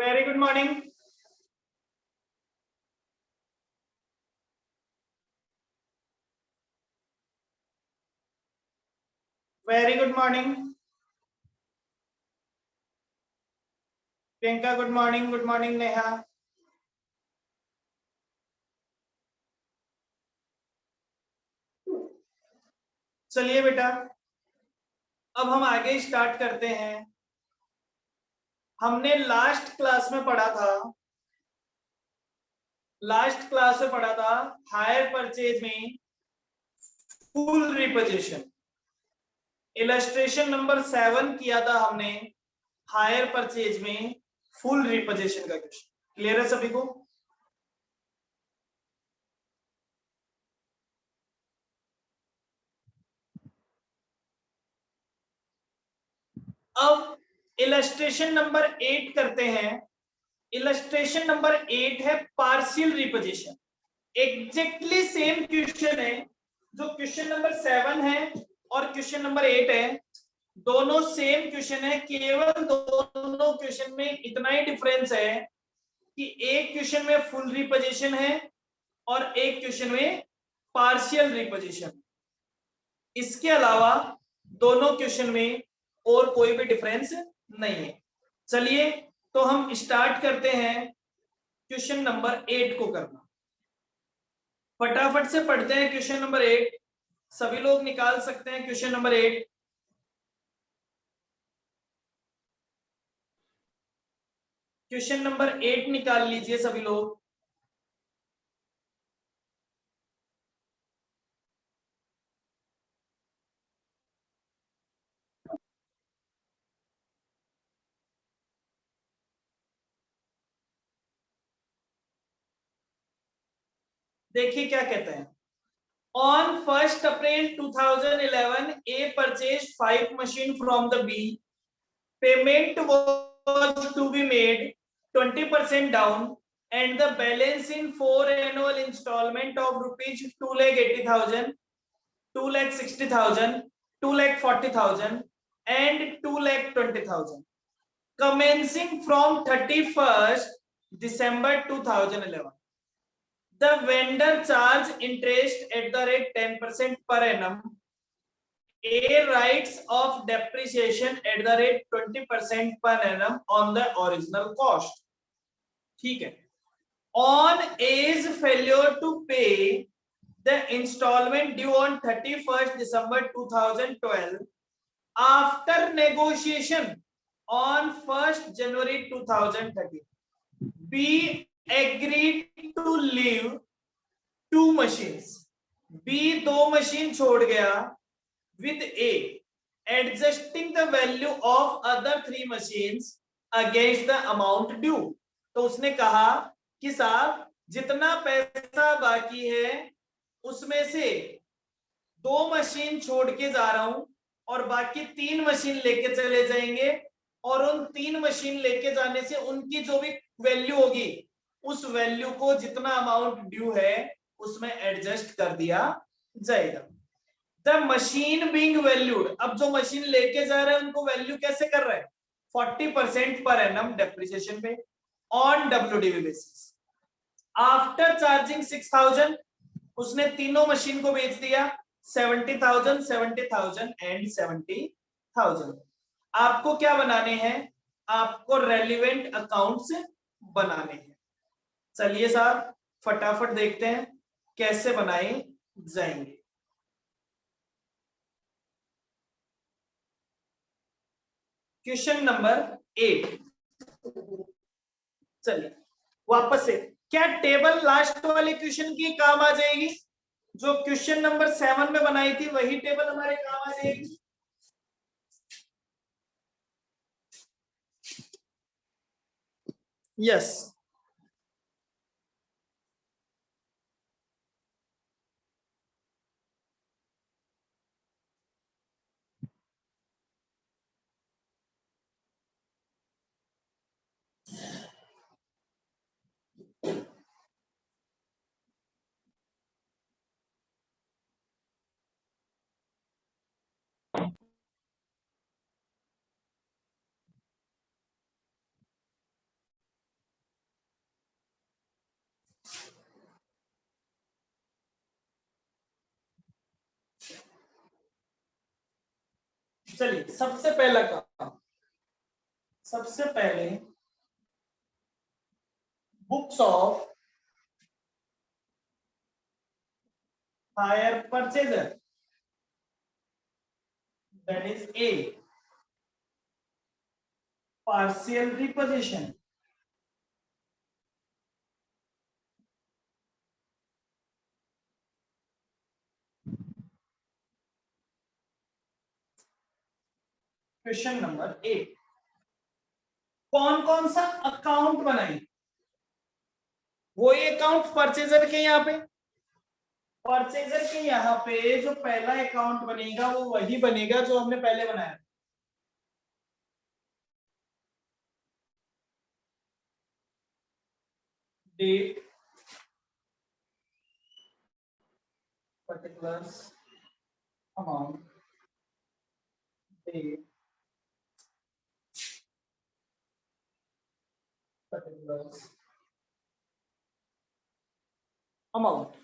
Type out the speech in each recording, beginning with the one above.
Very good morning. Very good morning Priyanka, good morning. Good morning Neha. चलिए बेटा, अब हम आगे स्टार्ट करते हैं। हमने लास्ट क्लास में पढ़ा था हायर परचेज में फुल रिपोजिशन। इलस्ट्रेशन नंबर 7 किया था हमने हायर परचेज में फुल रिपोजिशन का क्वेश्चन। क्लियर है सभी को? अब इलस्ट्रेशन नंबर 8 करते हैं। इलस्ट्रेशन नंबर 8 है partial reposition. Exactly same question है जो क्वेश्चन नंबर 7 है और क्वेश्चन नंबर 8 है। दोनों सेम क्वेश्चन है, केवल दोनों क्वेश्चन में इतना ही डिफरेंस है कि एक क्वेश्चन में फुल रिपोजिशन है और एक क्वेश्चन में पार्शियल रिपोजिशन। इसके अलावा दोनों क्वेश्चन में और कोई भी डिफरेंस नहीं है। चलिए तो हम स्टार्ट करते हैं क्वेश्चन नंबर 8 को करना। फटाफट से पढ़ते हैं क्वेश्चन नंबर 8। सभी लोग निकाल सकते हैं क्वेश्चन नंबर 8। क्वेश्चन नंबर 8 निकाल लीजिए सभी लोग। देखिए क्या कहते हैं। On 1st April 2011, A purchased 5 machines from the B. Payment was to be made 20% down and the balance in 4 annual installment of rupees 2,80,000, 2,60,000, 2,40,000 and 2,20,000 commencing from 31st December 2011. The vendor charged interest at the rate 10% per annum. A writes of depreciation at the rate 20% per annum on the original cost. ठीक है। On A's failure to pay the installment due on 31st December 2012, after negotiation on 1st January 2013, B agreed to leave 2 machines. B 2 machine छोड़ गया with A, adjusting the value of other 3 machines against the amount due. तो उसने कहा कि साहब जितना पैसा बाकी है उसमें से 2 मशीन छोड़ के जा रहा हूं और बाकी 3 मशीन लेके चले जाएंगे और उन 3 मशीन लेके जाने से उनकी जो भी वैल्यू होगी उस वैल्यू को जितना अमाउंट ड्यू है उसमें एडजस्ट कर दिया जाएगा। द मशीन बीइंग वैल्यूड, अब जो मशीन लेके जा रहे हैं उनको वैल्यू कैसे कर रहे हैं? 40% पर एनम डेप्रिसिएशन पे on WDV basis. After charging 6,000 उसने तीनों मशीन को बेच दिया 70,000, 70,000 एंड 70,000। आपको क्या बनाने हैं? आपको रेलिवेंट अकाउंट्स बनाने हैं। चलिए साहब फटाफट देखते हैं कैसे बनाए जाएंगे। Question number 8। चलिए वापस से, क्या टेबल लास्ट वाले क्वेश्चन की काम आ जाएगी? जो क्वेश्चन नंबर 7 में बनाई थी वही टेबल हमारे काम आ जाएगी। यस चलिए सबसे पहला काम, सबसे पहले books of hire purchaser, that is a, partial repossession, question number 8, कौन कौन सा अकाउंट बनाए? वही अकाउंट परचेजर के यहाँ पे, परचेजर के यहाँ पे जो पहला अकाउंट बनेगा वो वही बनेगा जो हमने पहले बनाया। Date, particulars, amount, date, particulars, amount,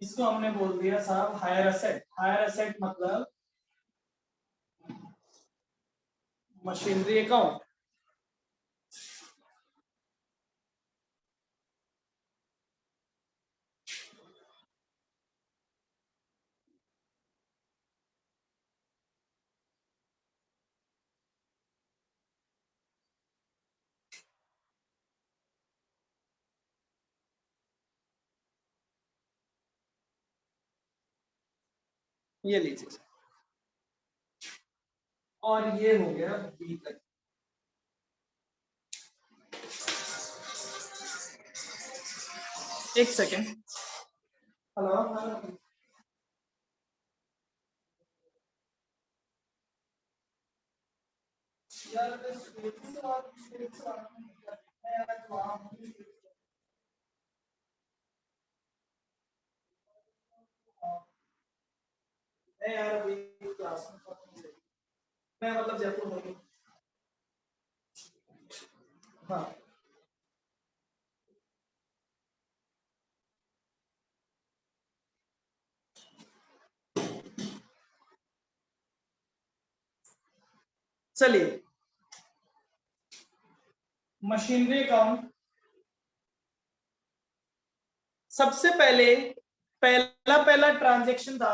इसको हमने बोल दिया साहब हायर एसेट। हायर एसेट मतलब मशीनरी अकाउंट। ये लीजिए, और ये हो गया बी तक। एक सेकेंड, हेलो, यार अभी क्लास में मैं मतलब जयपुर में हूँ। हाँ चलिए, मशीनरी अकाउंट सबसे पहले पहला पहला ट्रांजैक्शन था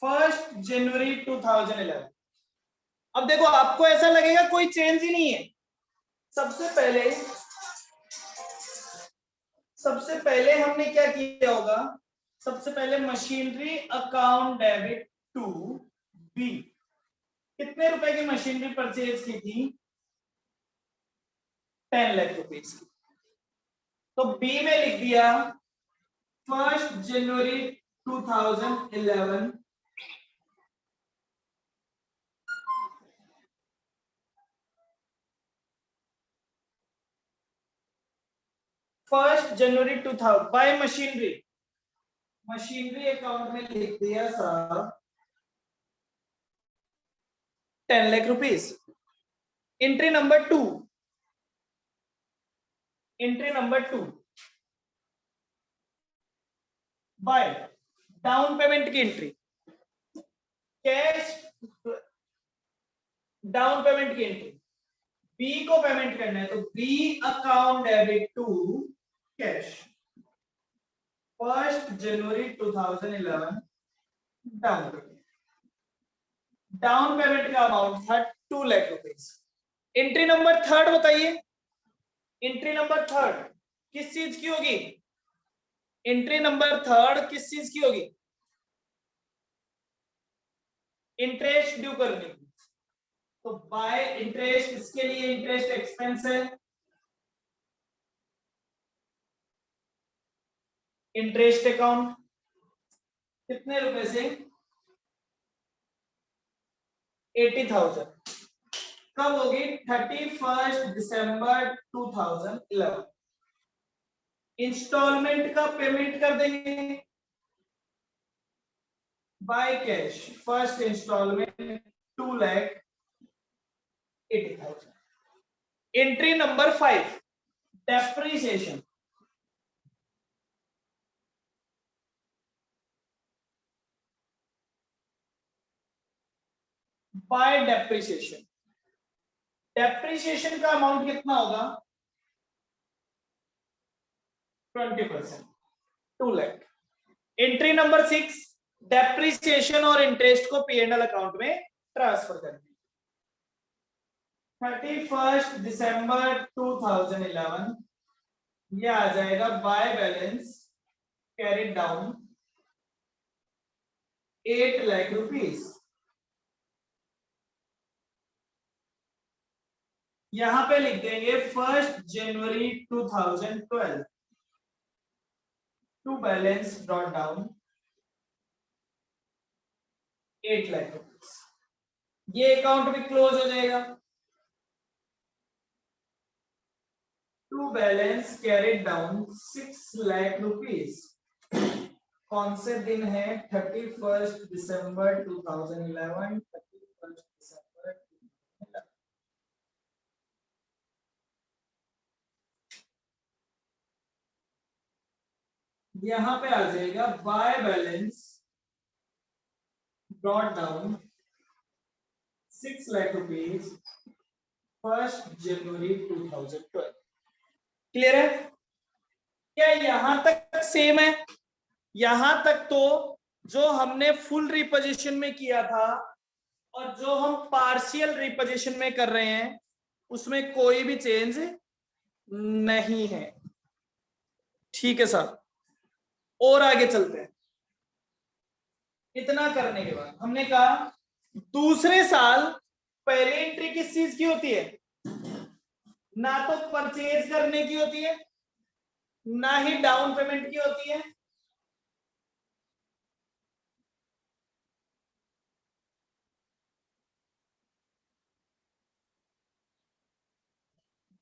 1 जनवरी 2011। अब देखो आपको ऐसा लगेगा कोई चेंज ही नहीं है। सबसे पहले हमने क्या किया होगा, सबसे पहले machinery account debit to B. कितने रुपए की मशीनरी परचेज की थी? 10 लाख रुपीस की। तो बी में लिख दिया 1 जनवरी 2011 1 जनवरी 2000 बाय मशीनरी। मशीनरी अकाउंट में लिख दिया साहब 10 lakh rupees. Entry number 2, entry number 2 by down payment की एंट्री, कैश डाउन पेमेंट की एंट्री। बी को पेमेंट करना है तो B account debit to cash 1 जनवरी 2011 डाउन पेमेंट। डाउन पेमेंट का अमाउंट था 2 लाख रुपीस। एंट्री नंबर 3 बताइए, एंट्री नंबर 3 किस चीज की होगी? एंट्री नंबर 3 किस चीज की होगी? इंटरेस्ट ड्यू करने की। तो बाय इंटरेस्ट, इसके लिए इंटरेस्ट एक्सपेंस है, इंटरेस्ट अकाउंट कितने रुपए से? 80,000। कब होगी? 31 दिसंबर 2011। इंस्टॉलमेंट का पेमेंट कर देंगे by cash. First installment 2,80,000। Entry number 5 depreciation. By depreciation. Depreciation का अमाउंट कितना होगा? 20%, 2 लाख। एंट्री नंबर 6, डेप्रिसिएशन और इंटरेस्ट को P&L अकाउंट में ट्रांसफर करना। 31 दिसंबर 2011 ये आ जाएगा by balance carried down 8 lakh rupees. यहां पे लिख देंगे 1 जनवरी 2012 to balance brought down 8 lakh rupees. ये अकाउंट भी क्लोज हो जाएगा। To balance carried down 6 lakh rupees. कौन से दिन है? 31 दिसंबर 2011। 31 दिसंबर 2011। यहां पे आ जाएगा by balance brought down 6 lakh rupees 1 जनवरी 2012। क्लियर है? क्या यहां तक सेम है? यहां तक तो जो हमने फुल रिपोजिशन में किया था और जो हम पार्शियल रिपोजिशन में कर रहे हैं उसमें कोई भी चेंज नहीं है। ठीक है सर, और आगे चलते हैं। इतना करने के बाद हमने कहा दूसरे साल पहली एंट्री किस चीज की होती है? ना तो परचेज करने की होती है, ना ही डाउन पेमेंट की होती है।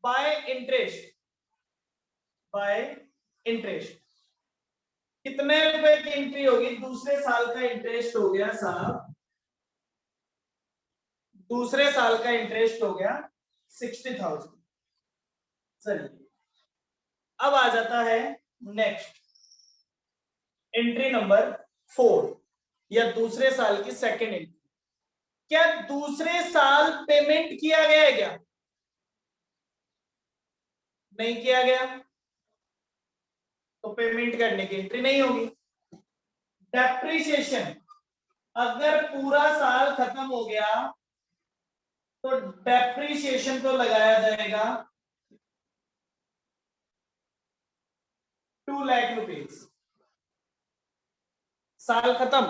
Bye interest. बाय इंटरेस्ट कितने रुपए की एंट्री होगी? दूसरे साल का इंटरेस्ट हो गया साहब, दूसरे साल का इंटरेस्ट हो गया 60,000। चलिए अब आ जाता है नेक्स्ट एंट्री नंबर 4 या दूसरे साल की सेकेंड एंट्री। क्या दूसरे साल पेमेंट किया गया है क्या? नहीं किया गया तो पेमेंट करने की एंट्री नहीं होगी। डेप्रिसिएशन, अगर पूरा साल खत्म हो गया तो डेप्रिसिएशन को लगाया जाएगा 2 लाख रुपीस। साल खत्म,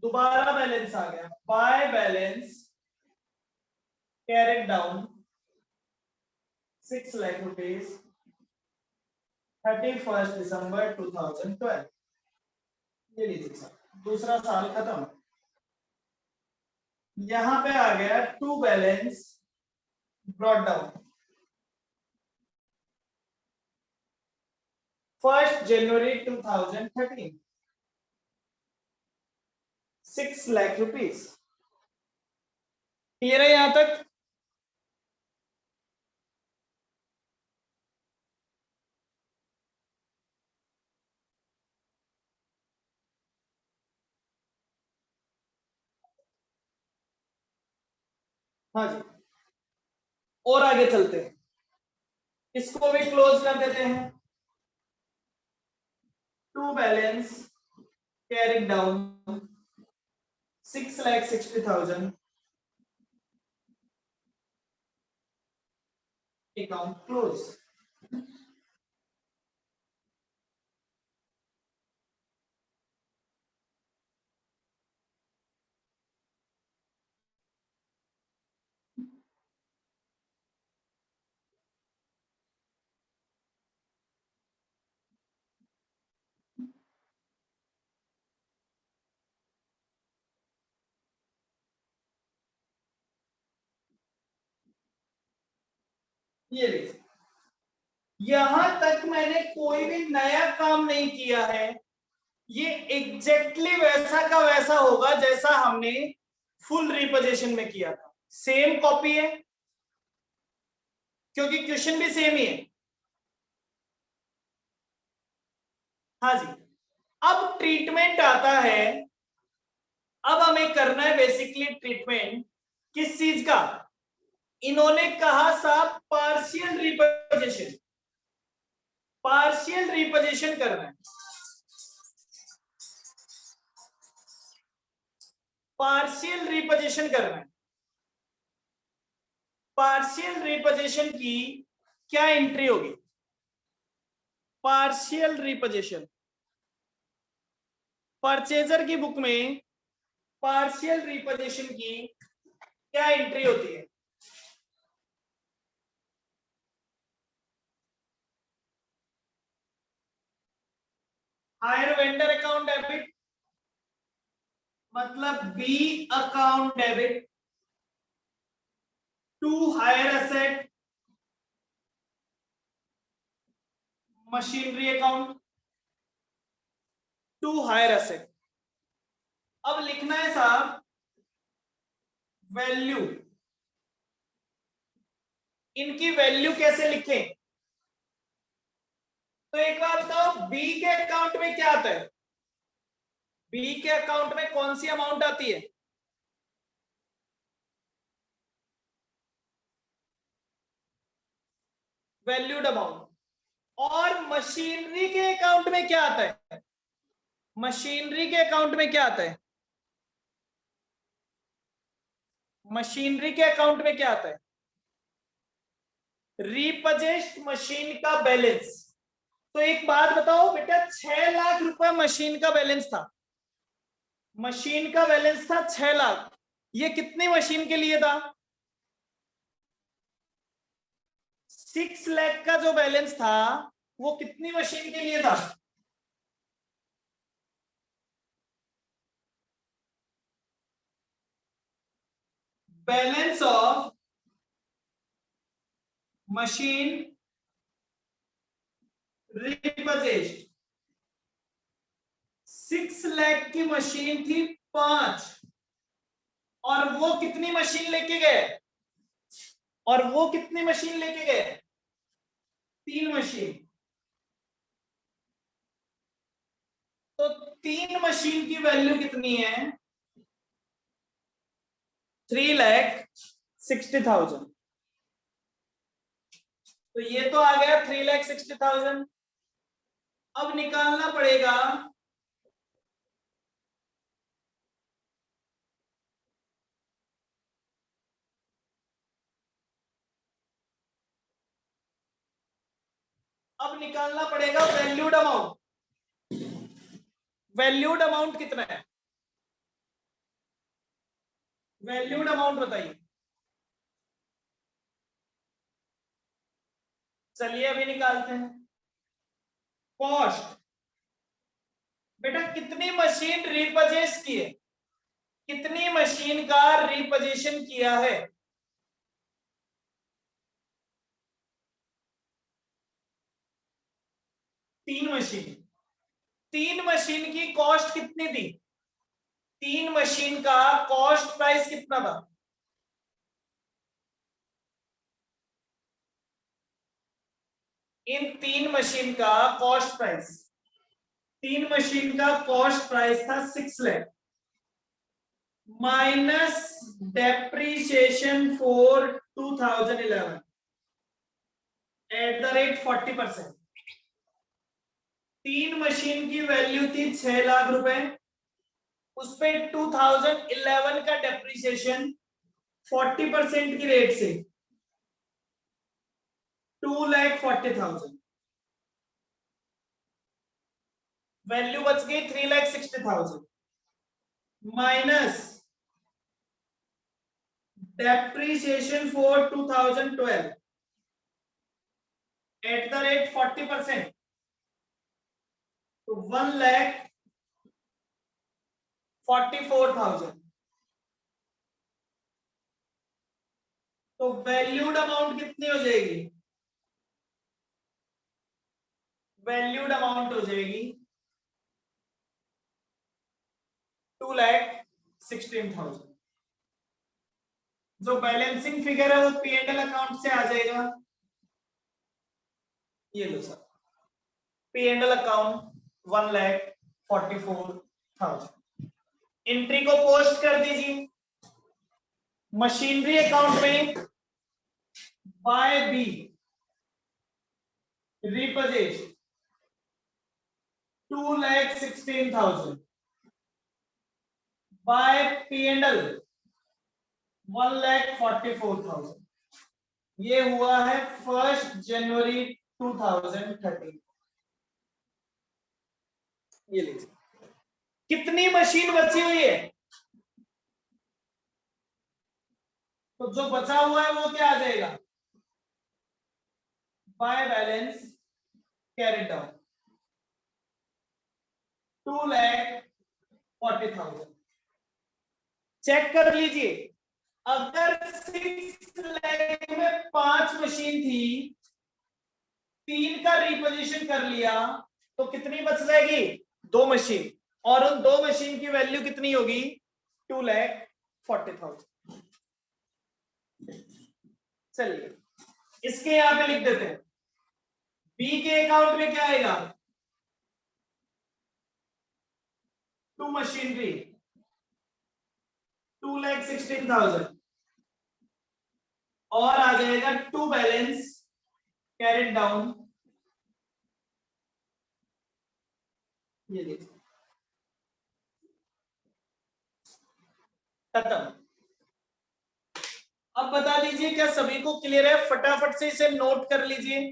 दोबारा बैलेंस आ गया bye balance carried down 6 lakh rupees 31 दिसंबर 2012। ये लीजिए सर, दूसरा साल खत्म। यहां पे आ गया टू बैलेंस ब्रॉट डाउन 1 जनवरी 2013 6 लाख रुपीस। क्लियर है यहां तक? हाँ जी, और आगे चलते हैं, इसको भी क्लोज कर देते हैं। To balance carried down 6,60,000 account close. ये लीजिए, यहां तक मैंने कोई भी नया काम नहीं किया है। ये एग्जैक्टली वैसा का वैसा होगा जैसा हमने फुल रिपोजिशन में किया था। सेम कॉपी है क्योंकि क्वेश्चन भी सेम ही है। हाँ जी, अब ट्रीटमेंट आता है अब हमें करना है बेसिकली ट्रीटमेंट किस चीज का, इन्होंने कहा साहब पार्शियल रिपोजिशन, पार्शियल रिपोजिशन करना है, पार्शियल रिपोजिशन करना है। पार्शियल रिपोजिशन की क्या एंट्री होगी, पार्शियल रिपोजिशन परचेजर की बुक में पार्शियल रिपोजिशन की क्या एंट्री होती है, हायर वेंडर अकाउंट डेबिट मतलब B account debit to hire asset machinery account to hire asset. अब लिखना है साहब वैल्यू, इनकी वैल्यू कैसे लिखें, तो एक बार बताओ बी के अकाउंट में क्या आता है, बी के अकाउंट में कौन सी अमाउंट आती है, वैल्यूड अमाउंट। और मशीनरी के अकाउंट में क्या आता है, मशीनरी के अकाउंट में क्या आता है, मशीनरी के अकाउंट में क्या आता है, रीपजेस्ड मशीन का बैलेंस। तो एक बात बताओ बेटा 6 लाख रुपए मशीन का बैलेंस था, मशीन का बैलेंस था 6 लाख, ये कितनी मशीन के लिए था, 6 लाख का जो बैलेंस था वो कितनी मशीन के लिए था, बैलेंस ऑफ मशीन रिपजेस्ड। 6 लाख की मशीन थी 5, और वो कितनी मशीन लेके गए, और वो कितनी मशीन लेके गए, 3 मशीन। तो 3 मशीन की वैल्यू कितनी है, 3,60,000। तो ये तो आ गया 3,60,000। अब निकालना पड़ेगा वैल्यूड अमाउंट, वैल्यूड अमाउंट कितना है, वैल्यूड अमाउंट बताइए। चलिए अभी निकालते हैं। कॉस्ट, बेटा कितनी मशीन रिपजेस की है, कितनी मशीन का रिपोजिशन किया है, तीन मशीन। 3 मशीन की कॉस्ट कितनी थी, 3 मशीन का कॉस्ट प्राइस कितना था, इन 3 मशीन का कॉस्ट प्राइस, 3 मशीन का कॉस्ट प्राइस था 6 lakh minus depreciation for 2011 at the rate 40%। 3 machine की वैल्यू थी 6 लाख रुपए, उस पे 2011 का डेप्रीशिएशन 40% की रेट से 2,40,000, वैल्यू बच गई 3,60,000 minus depreciation for 2012 at the rate 40%, तो 1,44,000। तो वैल्यूड अमाउंट कितनी हो जाएगी, वैल्यूड अमाउंट हो जाएगी 2,16,000। जो बैलेंसिंग फिगर है वो P&L अकाउंट से आ जाएगा, ये लो सर P&L अकाउंट 1,44,000। एंट्री को पोस्ट कर दीजिए मशीनरी अकाउंट में, बाय बी रिपोजिट 2,16,000, बाय P&L 1,44,000। ये हुआ है 1 जनवरी 2013। ये लीजिए, कितनी मशीन बची हुई है? तो जो बचा हुआ है वो क्या आ जाएगा? By balance carried down 2,40,000। Check कर लीजिए, अगर 6 लाख में 5 मशीन थी, 3 का रिपोजिशन कर लिया, तो कितनी बच जाएगी? 2 मशीन, और उन 2 मशीन की वैल्यू कितनी होगी? 2,40,000। चलिए इसके यहां पे लिख देते हैं। बी के अकाउंट में क्या आएगा? 2 मशीनरी 2,16,000, और आ जाएगा 2 बैलेंस कैरिड डाउन। ये देखिए खत्म। अब बता दीजिए क्या सभी को क्लियर है? फटाफट से इसे नोट कर लीजिए,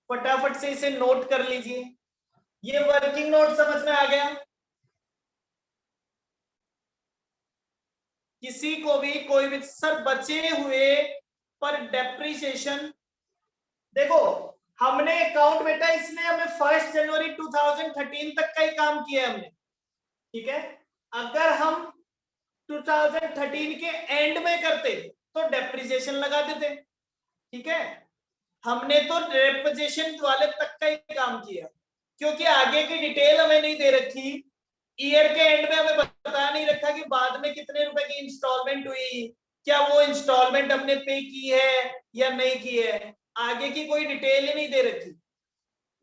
फटाफट से इसे नोट कर लीजिए। ये वर्किंग नोट समझ में आ गया? किसी को भी कोई भी सर बचे हुए पर डेप्रिसिएशन, देखो हमने अकाउंट बेटा इसमें हमें 1 जनवरी 2013 तक का ही काम किया है हमने, ठीक है। अगर हम 2013 के एंड में करते तो डेप्रिसिएशन लगा देते, ठीक है। हमने तो डेप्रिसिएशन वाले तक का ही काम किया, क्योंकि आगे की डिटेल हमें नहीं दे रखी, ईयर के एंड में हमें बता नहीं रखा कि बाद में कितने रुपए की इंस्टॉलमेंट हुई, क्या वो इंस्टॉलमेंट हमने पे की है या नहीं की है, आगे की कोई डिटेल ही नहीं दे रखी।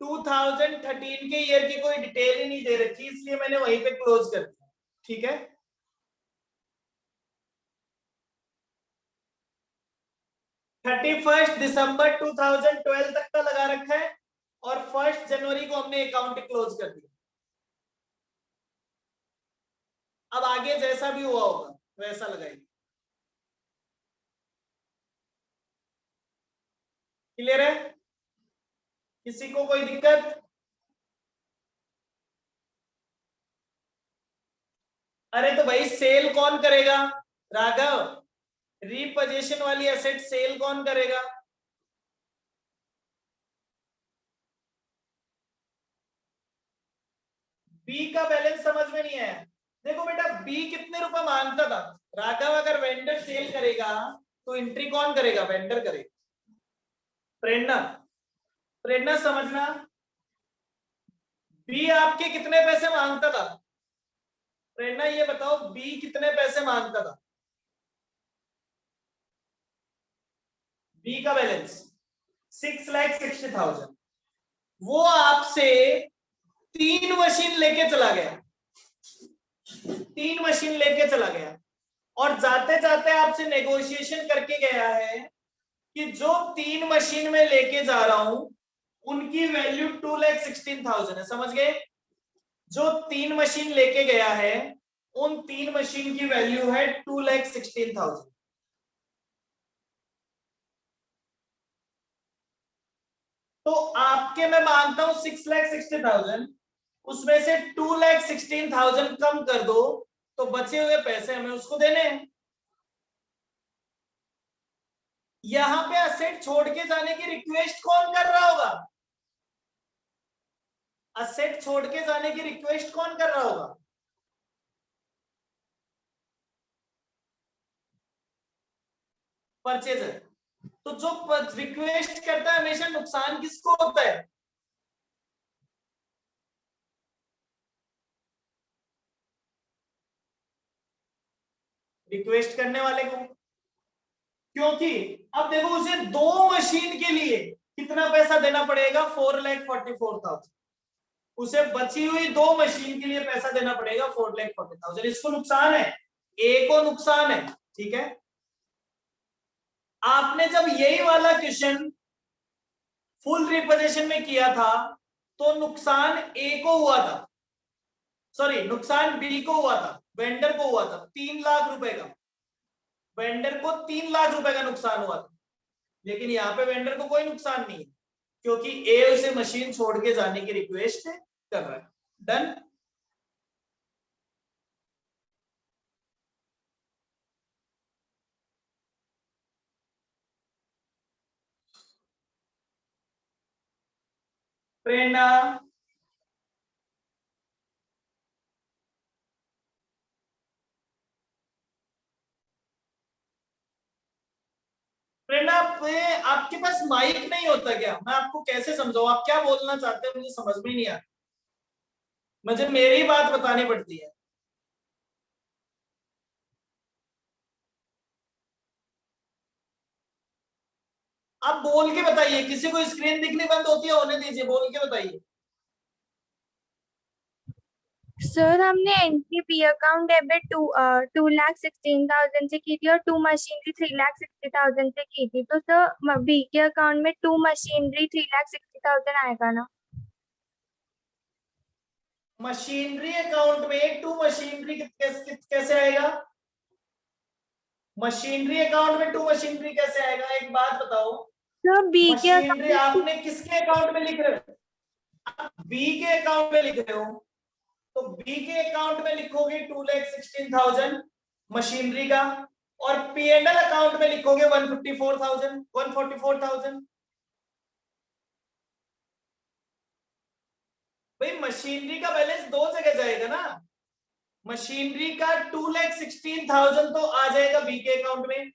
2013 के ईयर की कोई डिटेल ही नहीं दे रखी, इसलिए मैंने वहीं पे क्लोज कर दिया, ठीक है। 31 दिसंबर 2012 तक का लगा रखा है, और 1 जनवरी को हमने अकाउंट क्लोज कर दिया। अब आगे जैसा भी हुआ होगा वैसा लगाएंगे। क्लियर है? किसी को कोई दिक्कत? अरे तो भाई सेल कौन करेगा राघव? रीपोजीशन वाली एसेट सेल कौन करेगा? बी का बैलेंस समझ में नहीं आया? देखो बेटा बी कितने रुपए मांगता था राघव? अगर वेंडर सेल करेगा तो एंट्री कौन करेगा? वेंडर करेगा। प्रेरणा, प्रेरणा समझना, बी आपके कितने पैसे मांगता था? प्रेरणा ये बताओ बी कितने पैसे मांगता था? बी का बैलेंस 6,60,000। वो आपसे 3 मशीन लेके चला गया, 3 मशीन लेके चला गया, और जाते जाते आपसे नेगोशिएशन करके गया है कि जो 3 मशीन में लेके जा रहा हूं उनकी वैल्यू 2,16,000 है। समझ गए? जो 3 मशीन लेके गया है उन 3 मशीन की वैल्यू है 2,16,000। तो आपके मैं मांगता हूं 6,60,000, उसमें से 2,16,000 कम कर दो, तो बचे हुए पैसे हमें उसको देने हैं। यहां पे असेट छोड़ के जाने की रिक्वेस्ट कौन कर रहा होगा? असेट छोड़ के जाने की रिक्वेस्ट कौन कर रहा होगा? परचेजर। तो जो रिक्वेस्ट करता है हमेशा नुकसान किसको होता है? रिक्वेस्ट करने वाले को, क्योंकि अब देखो उसे 2 मशीन के लिए कितना पैसा देना पड़ेगा? 4,44,000। उसे बची हुई 2 मशीन के लिए पैसा देना पड़ेगा 4,40,000। इसको नुकसान है, ए को नुकसान है, ठीक है। आपने जब यही वाला क्वेश्चन फुल रिपोजिशन में किया था तो नुकसान ए को हुआ था, सॉरी नुकसान बी को हुआ था, वेंडर को हुआ था 3 लाख रुपए का, वेंडर को 3 लाख रुपए का नुकसान हुआ था। लेकिन यहाँ पे वेंडर को कोई नुकसान नहीं है क्योंकि ए उसे मशीन छोड़ के जाने की रिक्वेस्ट कर रहा है। डन। प्रेरणा, प्रेरणा आपके पास माइक नहीं होता क्या? मैं आपको कैसे समझाऊं, आप क्या बोलना चाहते हैं मुझे समझ में नहीं आ रहा, मुझे मेरी बात बतानी पड़ती है। आप बोल के बताइए, किसी को स्क्रीन दिखनी बंद होती है होने दीजिए, बोल के बताइए। सर हमने एनपीपी अकाउंट डेबिट 2,16,000 से की थी और 2 मशीनरी 3,60,000 से की थी, तो सर बी के अकाउंट में 2 मशीनरी 3,60,000 आएगा ना? मशीनरी अकाउंट में 2 मशीनरी कैसे आएगा? मशीनरी अकाउंट में 2 मशीनरी कैसे आएगा, एक बात बताओ। सर बी के मशीनरी अकाउंट आपने किसके अकाउंट में लिख रहे हो? आप बी के अकाउंट में लिख रहे हो तो बी के अकाउंट में लिखोगे 2,16,000 मशीनरी का, और पीएनएल अकाउंट में लिखोगे 144,000। भाई मशीनरी का बैलेंस 2 जगह जाएगा ना, मशीनरी का 2,16,000 तो आ जाएगा बी के अकाउंट में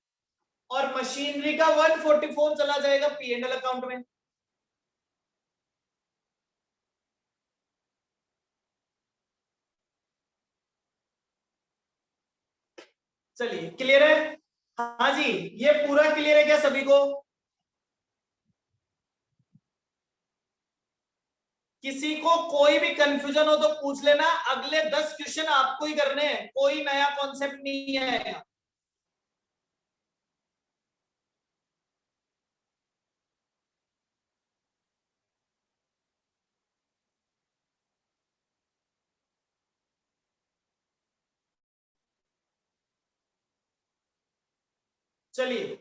और मशीनरी का 144 चला जाएगा पीएनएल अकाउंट में। चलिए क्लियर है? हाँ जी, ये पूरा क्लियर है क्या सभी को? किसी को कोई भी कंफ्यूजन हो तो पूछ लेना, अगले 10 क्वेश्चन आपको ही करने हैं, कोई नया कॉन्सेप्ट नहीं है। चलिए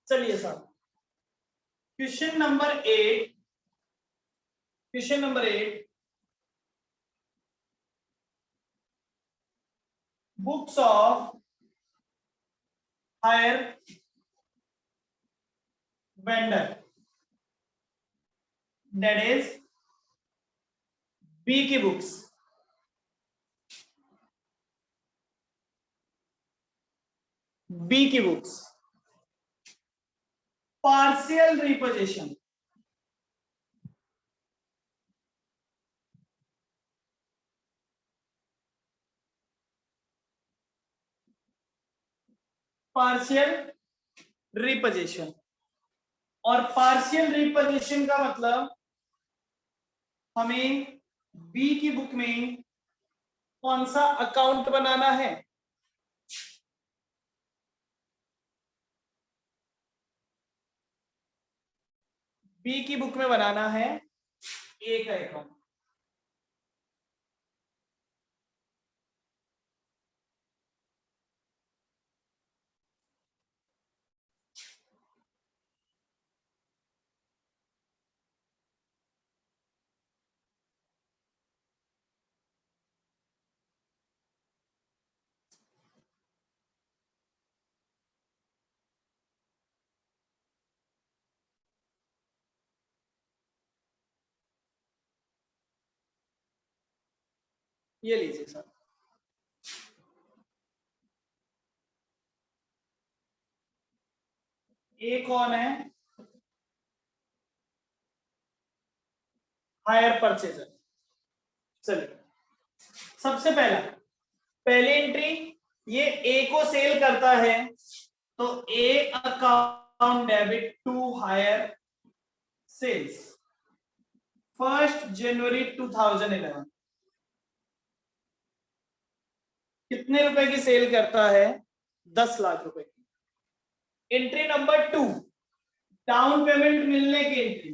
चलिए साहब, question number 8, question number 8, books of hire vendor, that is B की बुक्स, बी की books partial repossession, partial repossession. और पार्शियल रिपोजिशन का मतलब हमें बी की बुक में कौन सा अकाउंट बनाना है? बी की बुक में बनाना है ए का अकाउंट। ये लीजिए सर, ए कौन है? Hire purchaser. चलिए, सबसे पहली एंट्री, ये ए को सेल करता है तो A account debit to hire sales 1 जनवरी 2011। कितने रुपए की सेल करता है? 10 लाख रुपए की। एंट्री नंबर 2, डाउन पेमेंट मिलने की entry,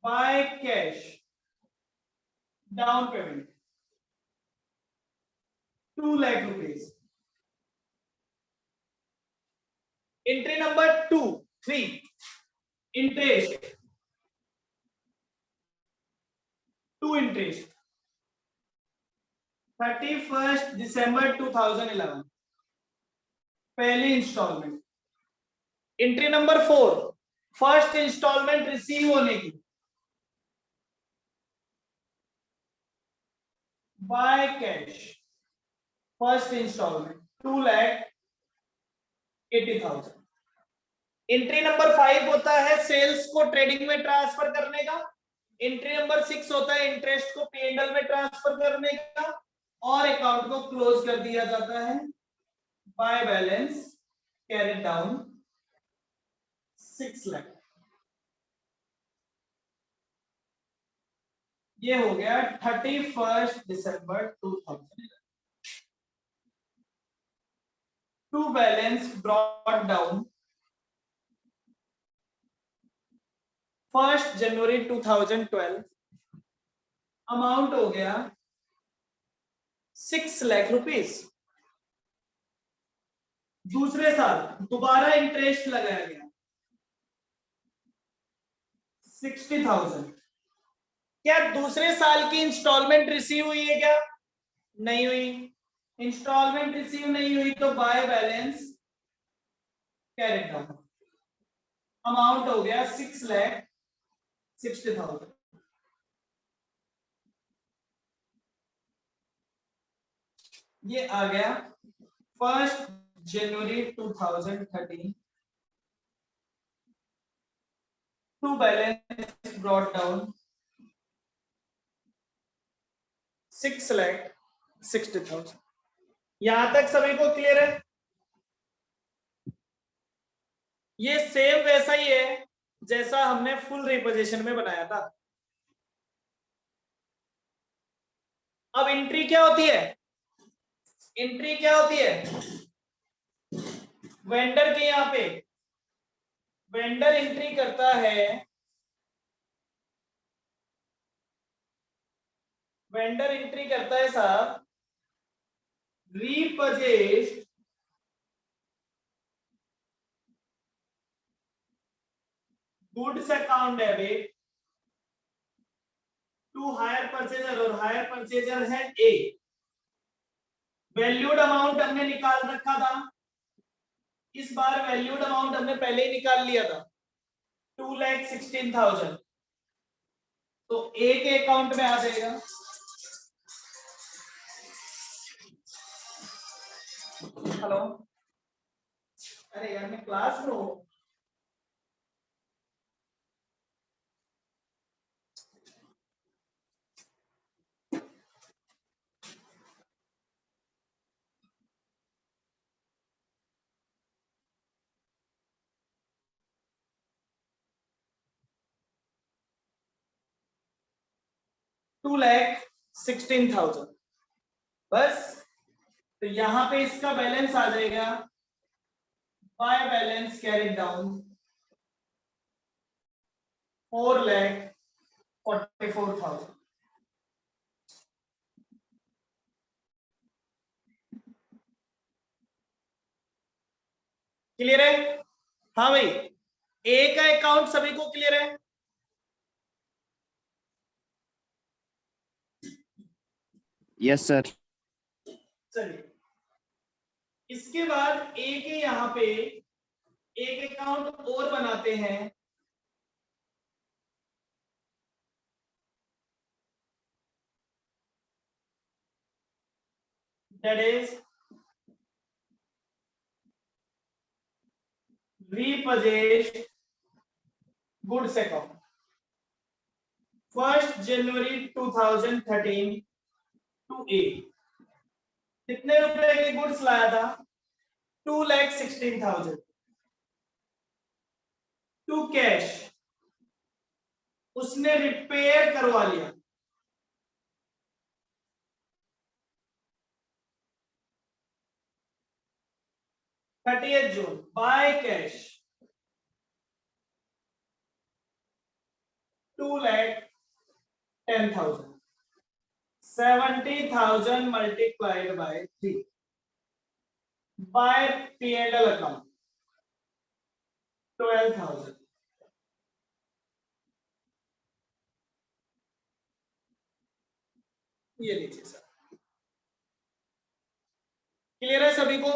by cash down payment 2 lakh rupees. Entry number 3, interest, 2 interest 31 दिसंबर 2011, पहली installment. Entry number 4, first installment receive होने की, by cash first installment 2,80,000। Entry number 5 होता है सेल्स को ट्रेडिंग में ट्रांसफर करने का। एंट्री नंबर 6 होता है इंटरेस्ट को P&L में ट्रांसफर करने का, और अकाउंट को क्लोज कर दिया जाता है by balance carried down 6 lakh. ये हो गया 31 दिसंबर 2011। टू बैलेंस ब्रॉट डाउन 1 जनवरी 2012, अमाउंट हो गया 6 लाख रुपीस। दूसरे साल दोबारा इंटरेस्ट लगाया गया 60,000। क्या दूसरे साल की इंस्टॉलमेंट रिसीव हुई है क्या? नहीं हुई। इंस्टॉलमेंट रिसीव नहीं हुई तो bye balance carried down, amount हो गया 6,60,000। ये आ गया 1 जनवरी 2013, टू बैलेंस ब्रॉट डाउन 6,60,000। यहां तक सभी को क्लियर है? ये सेम वैसा ही है जैसा हमने फुल रिपोजिशन में बनाया था। अब एंट्री क्या होती है? एंट्री क्या होती है? वेंडर के यहां पे वेंडर एंट्री करता है, वेंडर एंट्री करता है साहब repurchase goods account debit to hire purchaser, और हायर परचेजर है ए। वैल्यूड अमाउंट हमने निकाल रखा था, इस बार वैल्यूड अमाउंट हमने पहले ही निकाल लिया था 2,16,000, तो ए के अकाउंट में आ जाएगा। हेलो, अरे यार मैं क्लास में हूँ। टू लैख 16,000 बस। तो यहां पे इसका बैलेंस आ जाएगा by balance carried down 4,44,000। Clear है? हाँ भाई, ए का अकाउंट सभी को क्लियर है? Yes sir. चलिए, इसके बाद ए के यहां पे एक अकाउंट और बनाते हैं, that is repurchased goods account 1st January 2013 to A. कितने रुपए के गुड्स लाया था? 2,16,000 टू कैश, उसने रिपेयर करवा लिया। June by cash 2,10,000, 70,000 multiplied by 3 by P&L account 12,000। ये लीजिए सर, क्लियर है सभी को?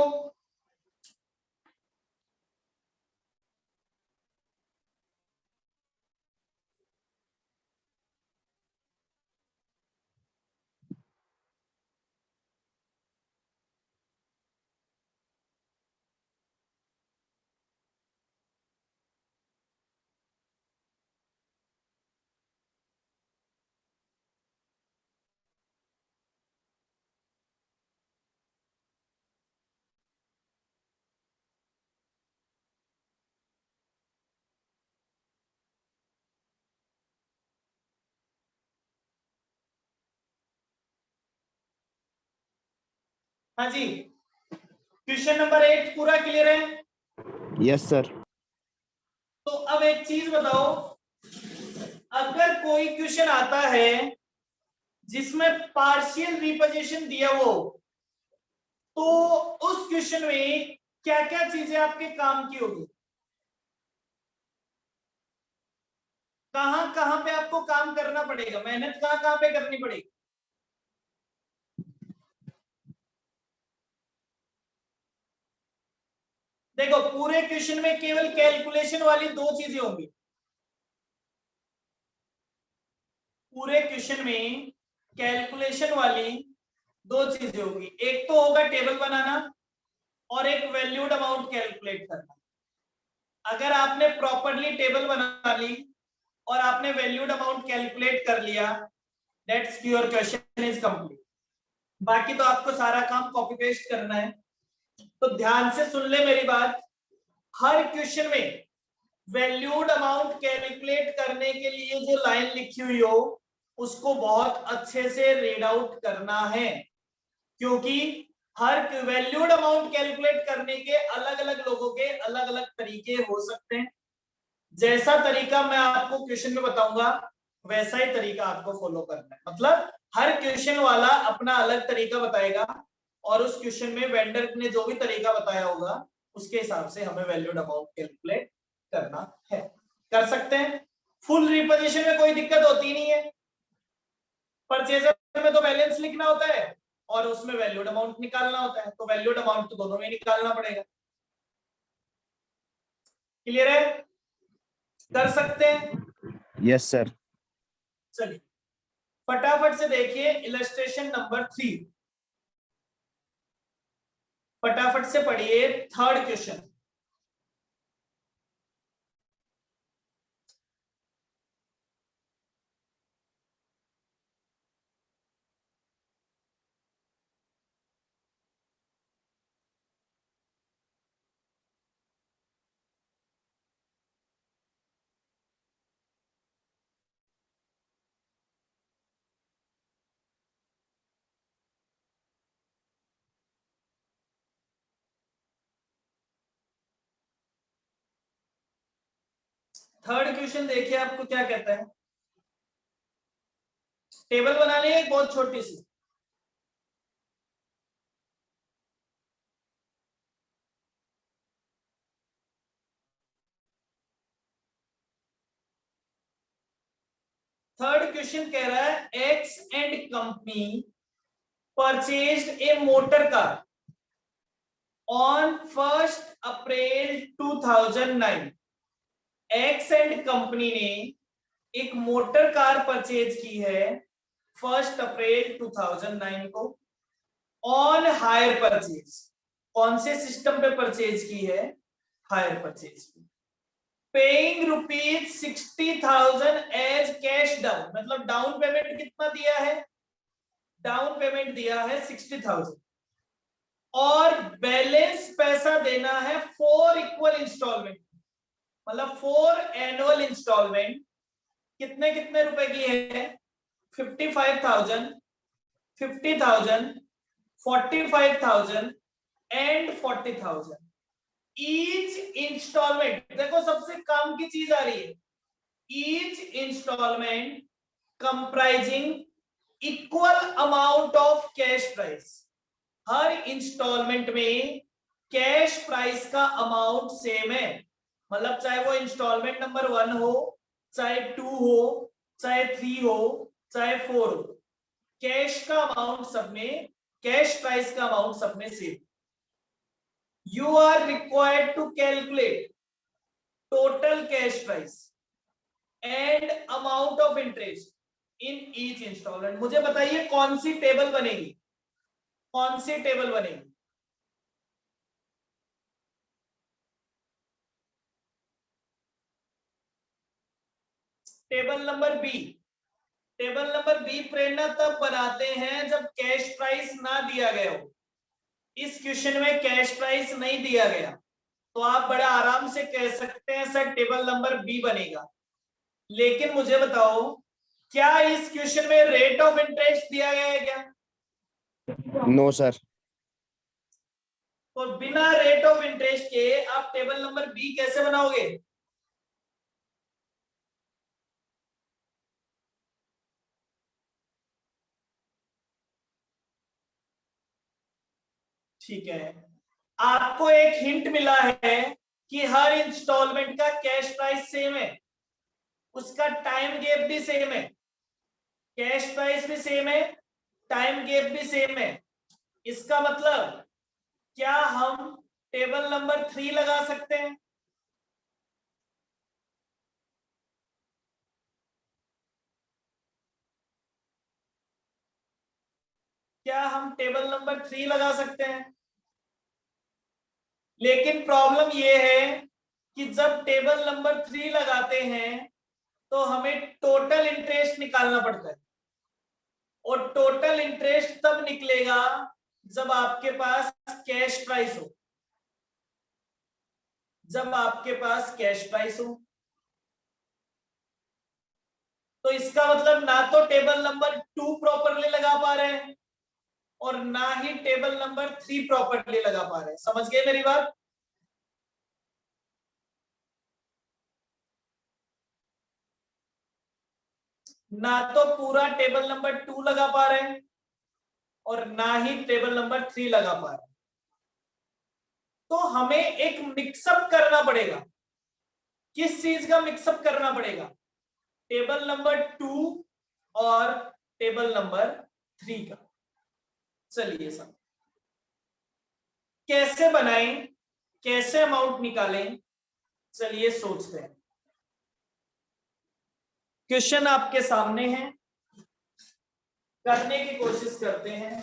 हाँ जी, क्वेश्चन नंबर 8 पूरा क्लियर है? Yes sir. तो अब एक चीज बताओ, अगर कोई क्वेश्चन आता है जिसमें पार्शियल रिपोजिशन दिया हो, तो उस क्वेश्चन में क्या क्या चीजें आपके काम की होगी? कहां कहां पे आपको काम करना पड़ेगा, मेहनत कहां कहां पे करनी पड़ेगी? देखो, पूरे क्वेश्चन में केवल कैलकुलेशन वाली दो चीजें होंगी। पूरे क्वेश्चन में कैलकुलेशन वाली दो चीजें होगी, एक तो होगा टेबल बनाना और एक वैल्यूड अमाउंट कैलकुलेट करना। अगर आपने प्रॉपरली टेबल बना ली और आपने वैल्यूड अमाउंट कैलकुलेट कर लिया, that's your question is complete. बाकी तो आपको सारा काम कॉपी पेस्ट करना है। तो ध्यान से सुन ले मेरी बात, हर क्वेश्चन में वैल्यूड अमाउंट कैलकुलेट करने के लिए जो लाइन लिखी हुई हो उसको बहुत अच्छे से रीड आउट करना है, क्योंकि हर वैल्यूड अमाउंट कैलकुलेट करने के अलग अलग लोगों के अलग अलग तरीके हो सकते हैं। जैसा तरीका मैं आपको क्वेश्चन में बताऊंगा वैसा ही तरीका आपको फॉलो करना है। मतलब हर क्वेश्चन वाला अपना अलग तरीका बताएगा और उस क्वेश्चन में वेंडर ने जो भी तरीका बताया होगा उसके हिसाब से हमें वैल्यूड अमाउंट कैलकुलेट करना है। कर सकते हैं। फुल रिपोजिशन में कोई दिक्कत होती नहीं है। परचेजर में तो बैलेंस लिखना होता है और उसमें वैल्यूड अमाउंट निकालना होता है, तो वैल्यूड अमाउंट तो दोनों में निकालना पड़ेगा। क्लियर है? कर सकते हैं? Yes sir. चलिए फटाफट से देखिए इलस्ट्रेशन नंबर 3, फटाफट से पढ़िए थर्ड क्वेश्चन। थर्ड क्वेश्चन देखिए आपको क्या कहता है। टेबल बनानी है एक बहुत छोटी सी। थर्ड क्वेश्चन कह रहा है x and company purchased A motor car on 1 April 2009। X and company ने एक मोटर कार परचेज की है 1 अप्रैल 2009 को ऑन हायर परचेज। कौन से सिस्टम पे परचेज की है? हायर परचेज की। पेइंग ₹60,000 एज कैश डाउन, मतलब डाउन पेमेंट कितना दिया है? डाउन पेमेंट दिया है 60,000 और बैलेंस पैसा देना है 4 इक्वल इंस्टॉलमेंट, मतलब 4 एनुअल इंस्टॉलमेंट। कितने कितने रुपए की है? 55,000, 50,000, 45,000 एंड 40,000। ईच इंस्टॉलमेंट, देखो सबसे काम की चीज आ रही है, each installment comprising equal amount of cash price. हर इंस्टॉलमेंट में कैश प्राइस का अमाउंट सेम है, मतलब चाहे वो इंस्टॉलमेंट नंबर 1 हो, चाहे 2 हो, चाहे 3 हो, चाहे 4 हो, कैश का अमाउंट सब में, कैश प्राइस का अमाउंट सब में same. You are required to calculate total cash price and amount of interest in each instalment. मुझे बताइए कौन सी टेबल बनेगी? कौन सी टेबल बनेगी? Table number B. Table number B Prerna तब बनाते हैं जब कैश प्राइस ना दिया गया हो। इस क्वेश्चन में कैश प्राइस नहीं दिया गया, तो आप बड़ा आराम से कह सकते हैं सर टेबल नंबर बी बनेगा। लेकिन मुझे बताओ, क्या इस क्वेश्चन में रेट ऑफ इंटरेस्ट दिया गया है क्या? No sir. तो बिना रेट ऑफ इंटरेस्ट के आप टेबल नंबर बी कैसे बनाओगे? ठीक है, आपको एक हिंट मिला है कि हर इंस्टॉलमेंट का कैश प्राइस सेम है, उसका टाइम गैप भी सेम है, कैश प्राइस भी सेम है, टाइम गैप भी सेम है। इसका मतलब क्या हम टेबल नंबर 3 लगा सकते हैं? क्या हम टेबल नंबर 3 लगा सकते हैं? लेकिन प्रॉब्लम यह है कि जब टेबल नंबर 3 लगाते हैं तो हमें टोटल इंटरेस्ट निकालना पड़ता है, और टोटल इंटरेस्ट तब निकलेगा जब आपके पास कैश प्राइस हो, जब आपके पास कैश प्राइस हो। तो इसका मतलब ना तो टेबल नंबर 2 प्रॉपरली लगा पा रहे हैं और ना ही टेबल नंबर 3 प्रॉपरली लगा पा रहे हैं। समझ गए मेरी बात? ना तो पूरा टेबल नंबर 2 लगा पा रहे हैं और ना ही टेबल नंबर 3 लगा पा रहे हैं। तो हमें एक मिक्सअप करना पड़ेगा। किस चीज का मिक्सअप करना पड़ेगा? टेबल नंबर 2 और टेबल नंबर 3 का। चलिए सब कैसे बनाएं, कैसे अमाउंट निकालें, चलिए सोचते हैं। क्वेश्चन आपके सामने है, करने की कोशिश करते हैं।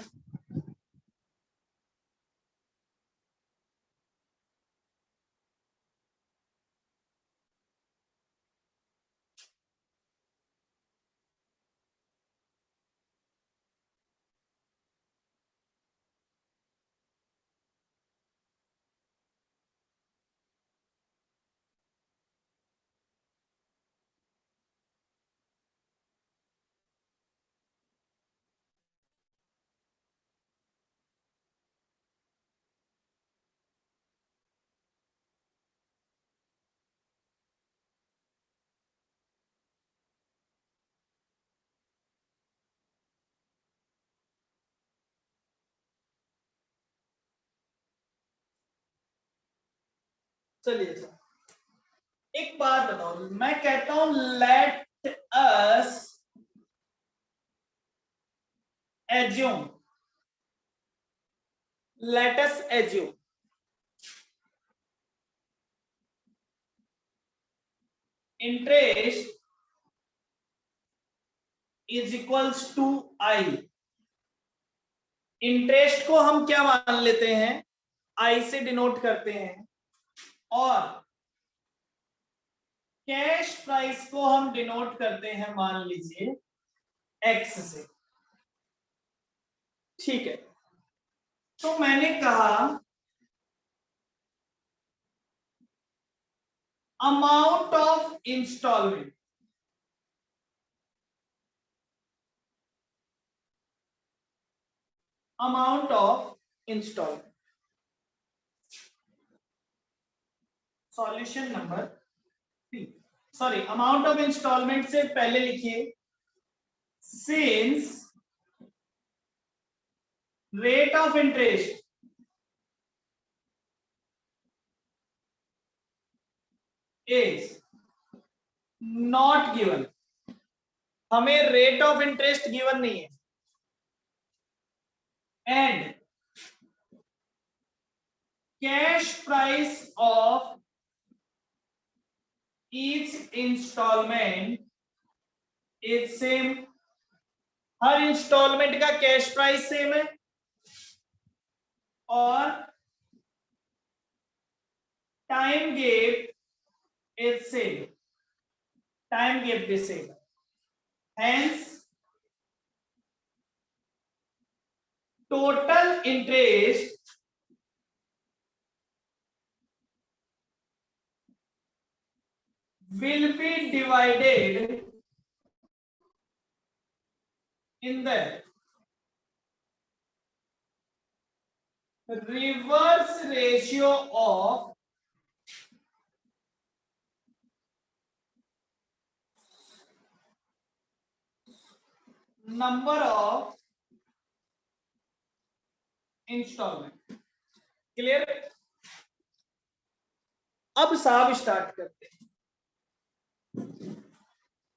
चलिए सर, एक बात बताओ, मैं कहता हूं let us assume, let us assume interest is equals to I। Interest को हम क्या मान लेते हैं, I से डिनोट करते हैं, और कैश प्राइस को हम डिनोट करते हैं मान लीजिए X से। ठीक है, तो मैंने कहा amount of installment, amount of installment, solution number 3, sorry amount of installment से पहले लिखिए since rate of interest is not given, हमें रेट ऑफ इंटरेस्ट गिवन नहीं है, and cash price of each installment is same, हर installment का cash price same है, और time gap is same, time gap भी सेम है, hence total interest will be divided in the reverse ratio of number of installment. Clear? अब साहब start करते हैं,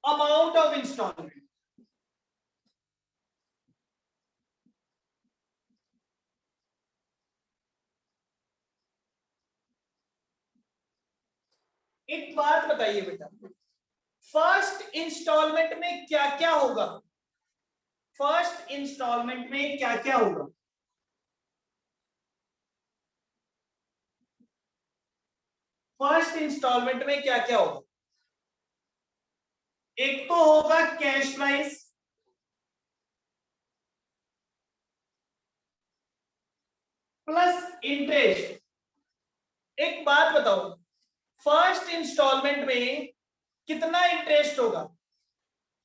अमाउंट ऑफ इंस्टॉलमेंट, एक बात बताइए बेटा, फर्स्ट इंस्टॉलमेंट में क्या क्या होगा, फर्स्ट इंस्टॉलमेंट में क्या क्या होगा, फर्स्ट इंस्टॉलमेंट में क्या क्या होगा, एक तो होगा कैश प्राइस, प्लस इंटरेस्ट। एक बात बताओ, फर्स्ट इंस्टॉलमेंट में कितना इंटरेस्ट होगा,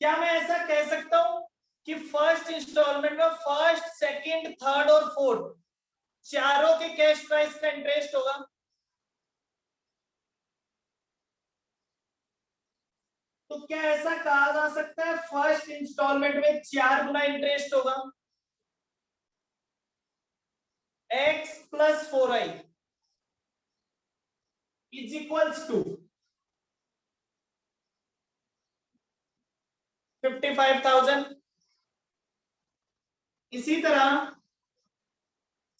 क्या मैं ऐसा कह सकता हूं कि फर्स्ट इंस्टॉलमेंट में फर्स्ट, सेकंड, थर्ड और फोर्थ चारों के कैश प्राइस का इंटरेस्ट होगा? तो क्या ऐसा कहा जा सकता है फर्स्ट इंस्टॉलमेंट में 4 गुना इंटरेस्ट होगा? x plus 4i is equals to 55,000। इसी तरह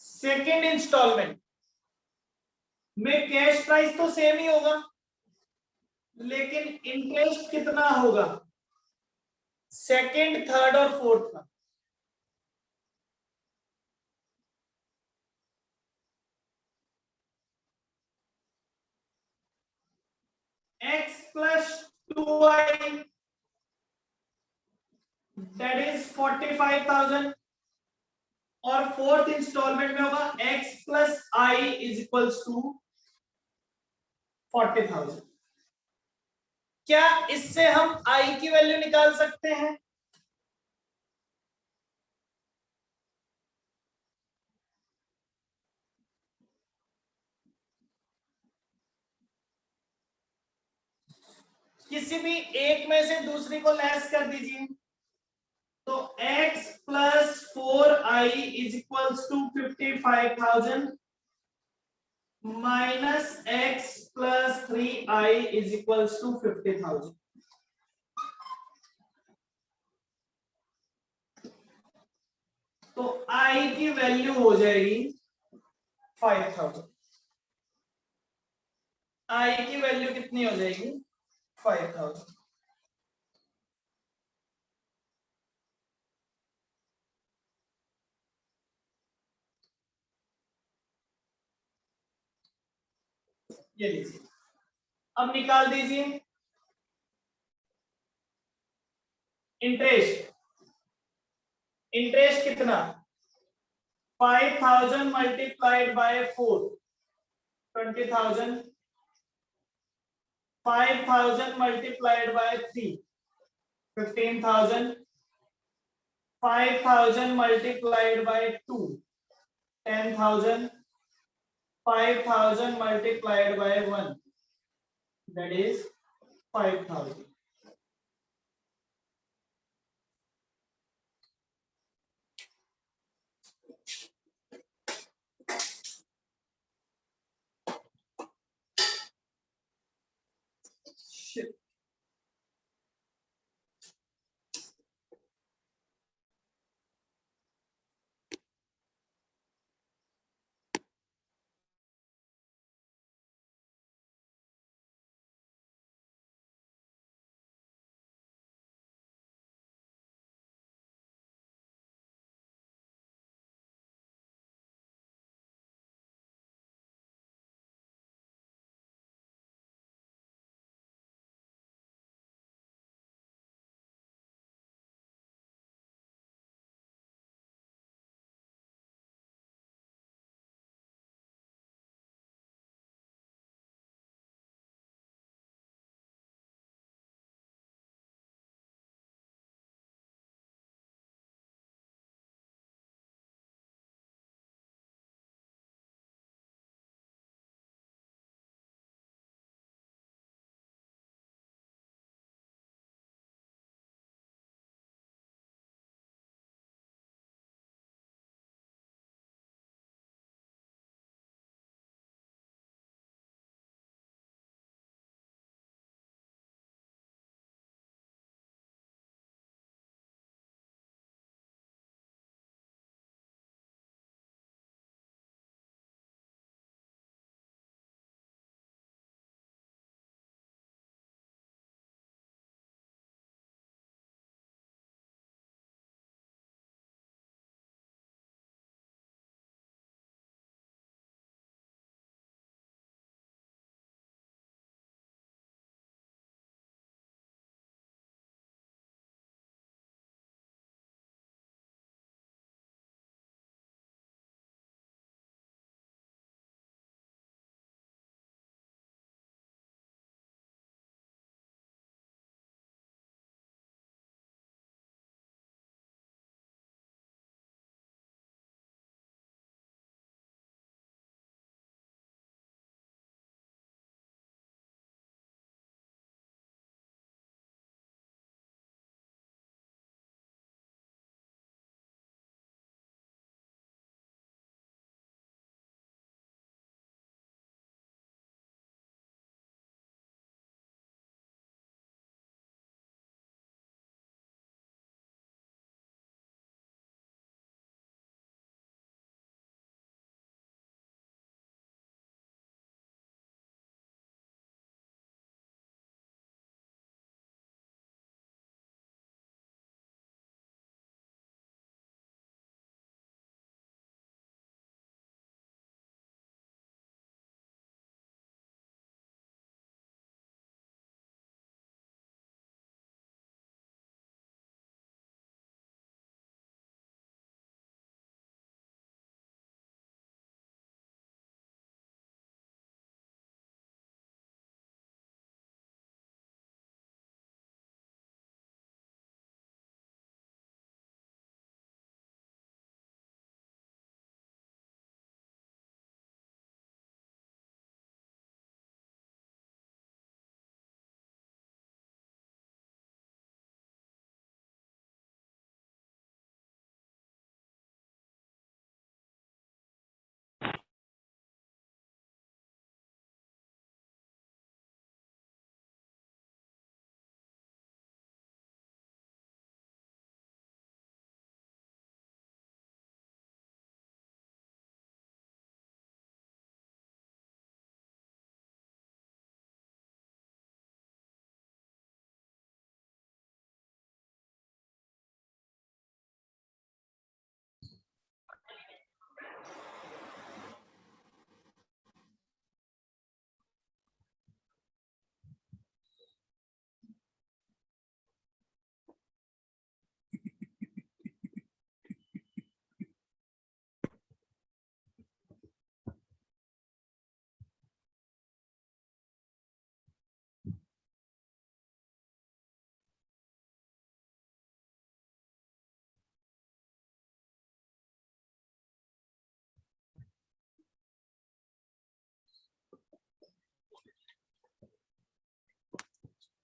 सेकेंड इंस्टॉलमेंट में कैश प्राइस तो सेम ही होगा, लेकिन इंटरेस्ट कितना होगा सेकेंड, थर्ड और फोर्थ का? x plus 2i that is 45,000, और फोर्थ इंस्टॉलमेंट में होगा x plus i is equals to 40,000। क्या इससे हम i की वैल्यू निकाल सकते हैं? किसी भी एक में से दूसरी को लेस कर दीजिए, तो x plus 4i is equals to 55,000, minus x plus 3i is equals to 50,000। तो i की वैल्यू हो जाएगी 5,000। i की वैल्यू कितनी हो जाएगी 5,000। ये लीजिए, अब निकाल दीजिए इंटरेस्ट। इंटरेस्ट कितना 5,000 multiplied by 4 20,000। 5,000 multiplied by 3 15,000। 5,000 multiplied by 2 10,000। 5,000 multiplied by 1 that is 5,000।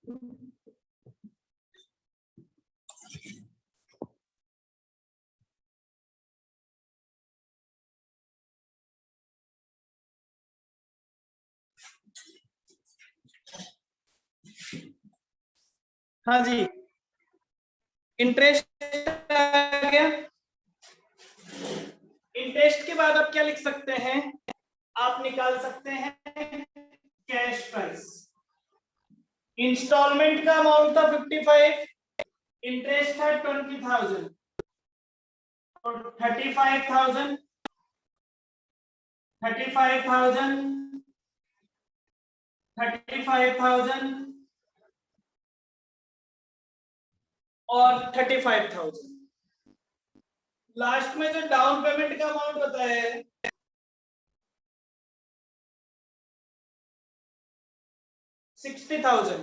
हाँ जी, इंटरेस्ट आ गया। इंटरेस्ट के बाद आप क्या लिख सकते हैं, आप निकाल सकते हैं कैश प्राइस। इंस्टॉलमेंट का अमाउंट था 55, इंटरेस्ट था 20,000, और 35,000 और 35,000। लास्ट में जो डाउन पेमेंट का अमाउंट होता है 60,000।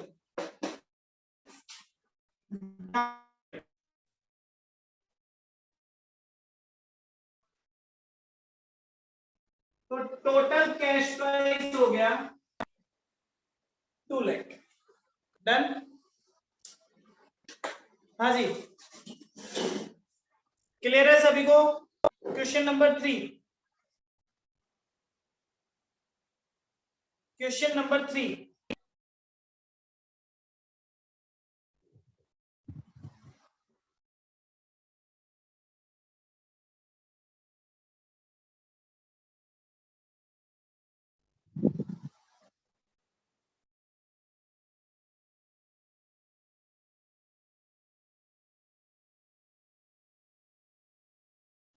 तो टोटल कैश प्राइस हो गया 2 लाख। डन। हाँ जी, क्लियर है सभी को? Question number 3, question number 3,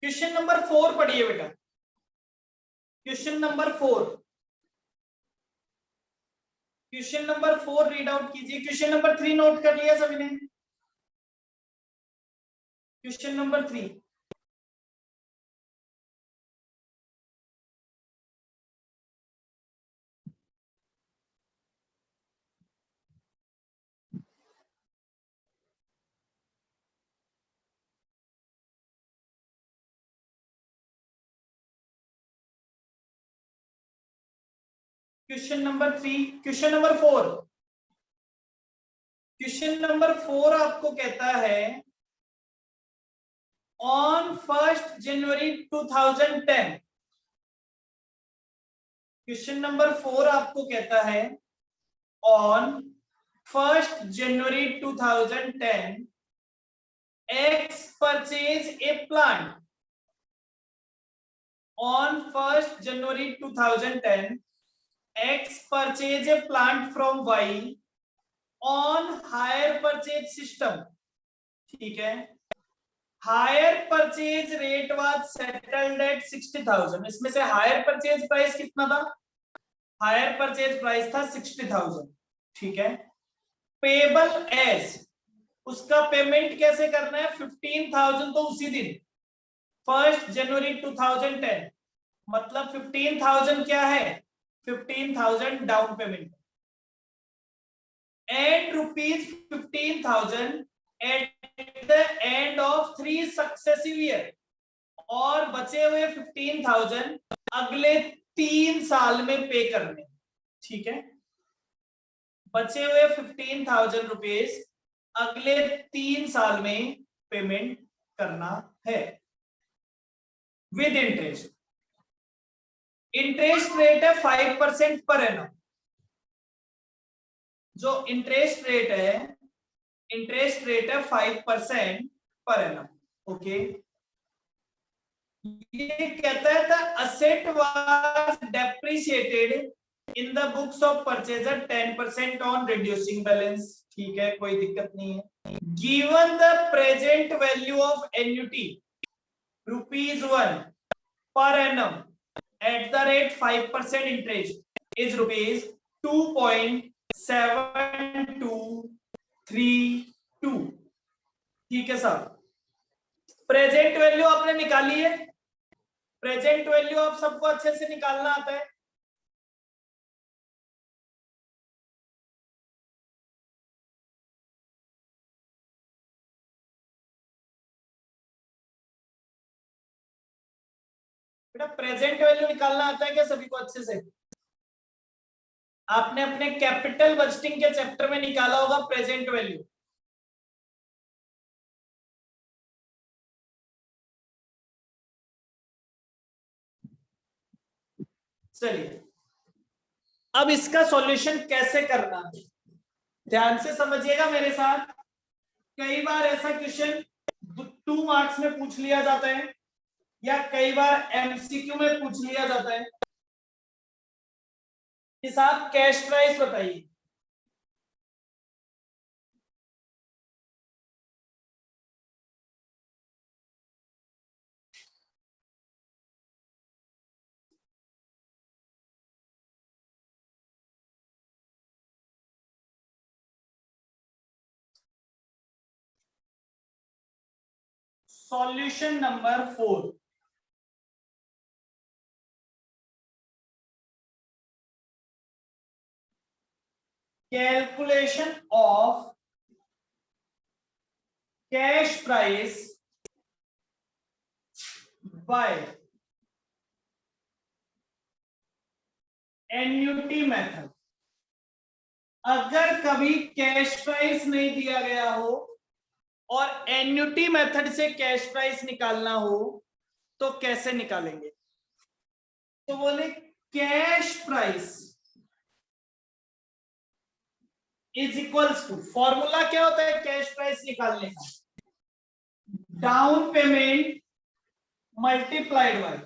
question number 4 पढ़िए बेटा। Question number 4, question number 4 read out कीजिए। क्वेश्चन नंबर 3 नोट कर लिया सभी ने? Question number 3, question number 3, question number 4, question number 4 आपको कहता है ऑन 1 जनवरी 2010। क्वेश्चन नंबर 4 आपको कहता है on 1 January 2010 X purchase a plant। On 1 January 2010 X purchase a plant from Y on hire purchase system। ठीक है, hire purchase rate was settled at 60,000। इसमें से हायर परचेज प्राइस कितना था? Hire purchase price था 60,000। ठीक है, पेबल एज, उसका पेमेंट कैसे करना है? 15,000 तो उसी दिन 1 जनवरी 2010, मतलब 15,000 क्या है? 15,000 down payment, and ₹15,000 at the end of 3 successive year, और बचे हुए 15,000 अगले 3 साल में पे करने। ठीक है, बचे हुए 15,000 रुपीज अगले 3 साल में पेमेंट करना है विद इंटरेस्ट। इंटरेस्ट रेट है 5% पर एनम। जो इंटरेस्ट रेट है, इंटरेस्ट रेट है 5% पर एनम। ओके, ये कहता है the asset was depreciated in the books of purchaser 10% on reducing balance. ठीक है, कोई दिक्कत नहीं है। Given the present value of annuity ₹1 per annum at the rate 5% interest is ₹2.7232। ठीक है साहब, प्रेजेंट वैल्यू आपने निकाली है। प्रेजेंट वैल्यू आप सबको अच्छे से निकालना आता है। बेटा प्रेजेंट वैल्यू निकालना आता है क्या सभी को अच्छे से? आपने अपने कैपिटल बजटिंग के चैप्टर में निकाला होगा प्रेजेंट वैल्यू। चलिए अब इसका सॉल्यूशन कैसे करना है, ध्यान से समझिएगा मेरे साथ। कई बार ऐसा क्वेश्चन 2 मार्क्स में पूछ लिया जाता है या कई बार एमसीक्यू में पूछ लिया जाता है कि साहब कैश प्राइस बताइए। Solution number 4, calculation of cash price by annuity method. अगर कभी कैश प्राइस नहीं दिया गया हो और एन्युटी मेथड से कैश प्राइस निकालना हो तो कैसे निकालेंगे? तो बोले cash price is equals to, formula क्या होता है कैश प्राइस निकालने का? Down payment multiplied by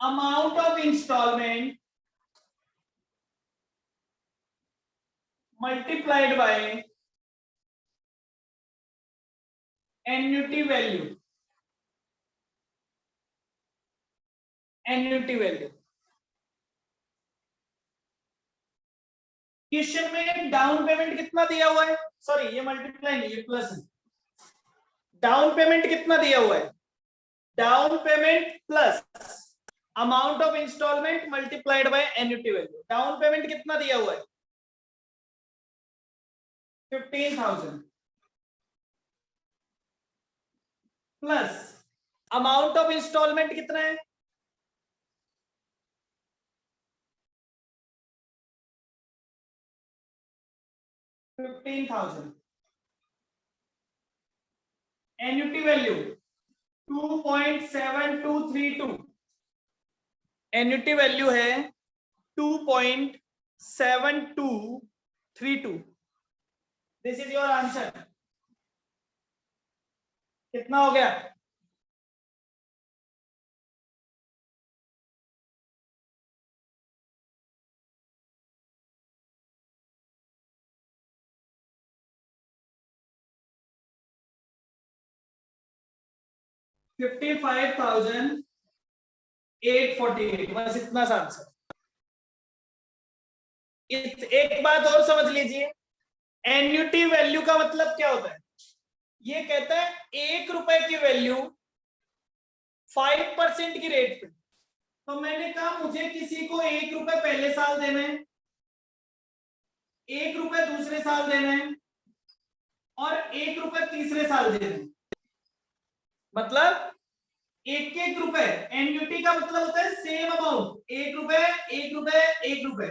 amount of installment multiplied by annuity value. Annuity value question में डाउन पेमेंट कितना दिया हुआ है, सॉरी ये मल्टीप्लाई नहीं ये प्लस है। डाउन पेमेंट कितना दिया हुआ है? Down payment plus amount of installment multiplied by annuity value. Down payment कितना दिया हुआ है? 15,000 प्लस अमाउंट ऑफ इंस्टॉलमेंट कितना है? 15,000। Annuity value 2.7232। एन्युटी वैल्यू है 2.7232। This is your answer. कितना हो गया? $55,848। बस इतना सा आंसर। एक बात और समझ लीजिए, एन्युटी वैल्यू का मतलब क्या होता है? ये कहता है 1 रुपए की वैल्यू 5% की रेट पे। तो मैंने कहा मुझे किसी को 1 रुपए पहले साल देना है, 1 रुपए दूसरे साल देना है और 1 रुपए तीसरे साल देना है। मतलब 1 रुपए, एन्युटी का मतलब होता है सेम अमाउंट, 1 रुपए 1 रुपए 1 रुपए।